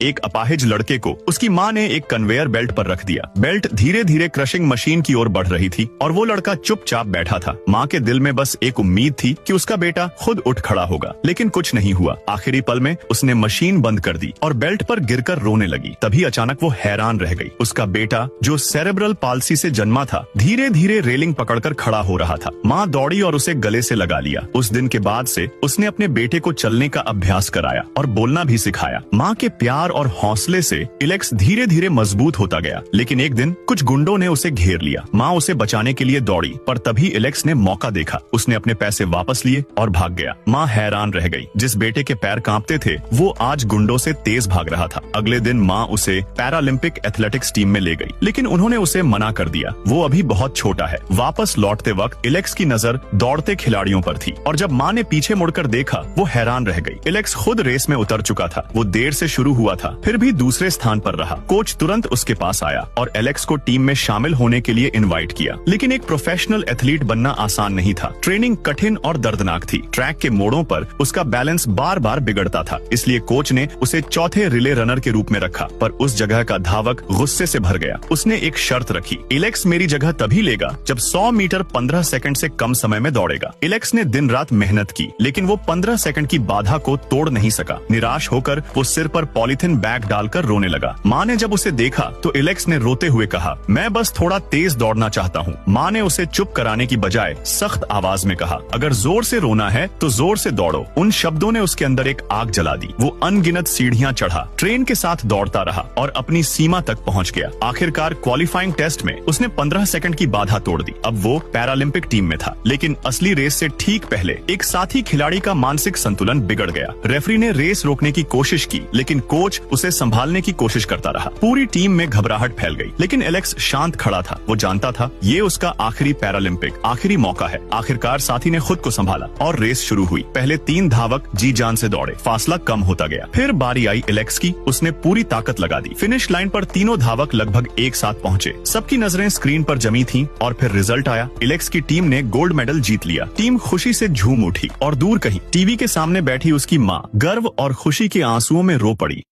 एक अपाहिज लड़के को उसकी माँ ने एक कन्वेयर बेल्ट पर रख दिया। बेल्ट धीरे धीरे क्रशिंग मशीन की ओर बढ़ रही थी और वो लड़का चुपचाप बैठा था। माँ के दिल में बस एक उम्मीद थी कि उसका बेटा खुद उठ खड़ा होगा, लेकिन कुछ नहीं हुआ। आखिरी पल में उसने मशीन बंद कर दी और बेल्ट पर गिरकर रोने लगी। तभी अचानक वो हैरान रह गई। उसका बेटा, जो सेरेब्रल पाल्सी से जन्मा था, धीरे धीरे रेलिंग पकड़कर खड़ा हो रहा था। माँ दौड़ी और उसे गले से लगा लिया। उस दिन के बाद से उसने अपने बेटे को चलने का अभ्यास कराया और बोलना भी सिखाया। माँ के प्यार और हौसले से इलेक्स धीरे धीरे मजबूत होता गया। लेकिन एक दिन कुछ गुंडों ने उसे घेर लिया। माँ उसे बचाने के लिए दौड़ी, पर तभी इलेक्स ने मौका देखा। उसने अपने पैसे वापस लिए और भाग गया। माँ हैरान रह गई। जिस बेटे के पैर कांपते थे, वो आज गुंडों से तेज भाग रहा था। अगले दिन माँ उसे पैरालंपिक एथलेटिक्स टीम में ले गई, लेकिन उन्होंने उसे मना कर दिया। वो अभी बहुत छोटा है। वापस लौटते वक्त इलेक्स की नजर दौड़ते खिलाड़ियों पर थी और जब माँ ने पीछे मुड़कर देखा, वो हैरान रह गई। इलेक्स खुद रेस में उतर चुका था। वो देर से शुरू हुआ था, फिर भी दूसरे स्थान पर रहा। कोच तुरंत उसके पास आया और एलेक्स को टीम में शामिल होने के लिए इनवाइट किया। लेकिन एक प्रोफेशनल एथलीट बनना आसान नहीं था। ट्रेनिंग कठिन और दर्दनाक थी। ट्रैक के मोड़ों पर उसका बैलेंस बार बार बिगड़ता था, इसलिए कोच ने उसे चौथे रिले रनर के रूप में रखा। पर उस जगह का धावक गुस्से से भर गया। उसने एक शर्त रखी, इलेक्स मेरी जगह तभी लेगा जब 100 मीटर 15 सेकंड से कम समय में दौड़ेगा। इलेक्स ने दिन रात मेहनत की, लेकिन वो 15 सेकंड की बाधा को तोड़ नहीं सका। निराश होकर वो सिर पर पॉलीथिन बैग डालकर रोने लगा। माँ ने जब उसे देखा तो इलेक्स ने रोते हुए कहा, मैं बस थोड़ा तेज दौड़ना चाहता हूँ। माँ ने उसे चुप कराने की बजाय सख्त आवाज में कहा, अगर जोर से रोना है तो जोर से दौड़ो। उन शब्दों ने उसके अंदर एक आग जला दी। वो अनगिनत सीढ़ियाँ चढ़ा, ट्रेन के साथ दौड़ता रहा और अपनी सीमा तक पहुँच गया। आखिरकार क्वालिफाइंग टेस्ट में उसने 15 सेकंड की बाधा तोड़ दी। अब वो पैरालंपिक टीम में था, लेकिन असली रेस से ठीक पहले एक साथी खिलाड़ी का मानसिक संतुलन बिगड़ गया। रेफरी ने रेस रोकने की कोशिश की, लेकिन कोच उसे संभालने की कोशिश करता रहा। पूरी टीम में घबराहट फैल गई, लेकिन एलेक्स शांत खड़ा था। वो जानता था ये उसका आखिरी पैरालंपिक, आखिरी मौका है। आखिरकार साथी ने खुद को संभाला और रेस शुरू हुई। पहले 3 धावक जी जान से दौड़े, फासला कम होता गया। फिर बारी आई इलेक्स की। उसने पूरी ताकत लगा दी। फिनिश लाइन पर तीनों धावक लगभग एक साथ पहुंचे। सबकी नजरें स्क्रीन पर जमी थीं और फिर रिजल्ट आया। इलेक्स की टीम ने गोल्ड मेडल जीत लिया। टीम खुशी से झूम उठी और दूर कहीं टीवी के सामने बैठी उसकी माँ गर्व और खुशी के आंसुओं में रो पड़ी।